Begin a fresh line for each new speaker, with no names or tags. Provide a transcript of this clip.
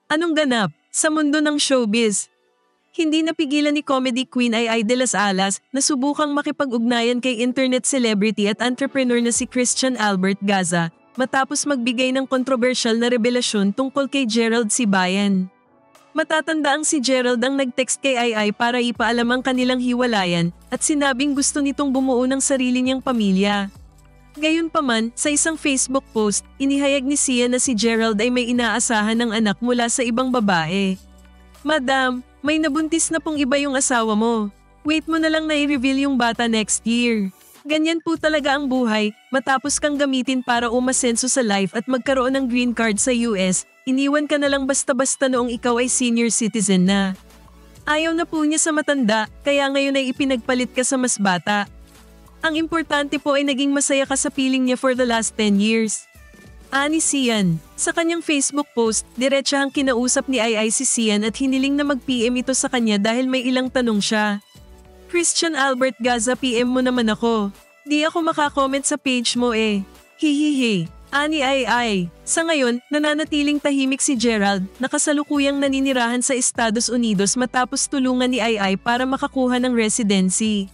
Anong ganap sa mundo ng showbiz? Hindi napigilan ni comedy queen Ai de las Alas na subukang makipag-ugnayan kay internet celebrity at entrepreneur na si Christian Albert Gaza matapos magbigay ng kontrobersyal na revelasyon tungkol kay Gerald Sibayan. Matatandaang si Gerald ang nag-text kay Ai para ipaalam ang kanilang hiwalayan at sinabing gusto nitong bumuo ng sarili niyang pamilya. Gayunpaman, sa isang Facebook post, inihayag ni Sia na si Gerald ay may inaasahan ng anak mula sa ibang babae. Madam, may nabuntis na pong iba yung asawa mo. Wait mo na lang na i-reveal yung bata next year. Ganyan po talaga ang buhay, matapos kang gamitin para umasenso sa life at magkaroon ng green card sa US, iniwan ka na lang basta-basta noong ikaw ay senior citizen na. Ayaw na po niya sa matanda, kaya ngayon ay ipinagpalit ka sa mas bata. Ang importante po ay naging masaya ka sa piling niya for the last 10 years. Ani Sian. Sa kanyang Facebook post, diretsahang kinausap ni Ai si Sian at hiniling na mag-PM ito sa kanya dahil may ilang tanong siya. Christian Albert Gaza, PM mo naman ako. Di ako makakomment sa page mo eh. Hihihi. Ani Ai. Sa ngayon, nananatiling tahimik si Gerald na kasalukuyang naninirahan sa Estados Unidos matapos tulungan ni Ai para makakuha ng residency.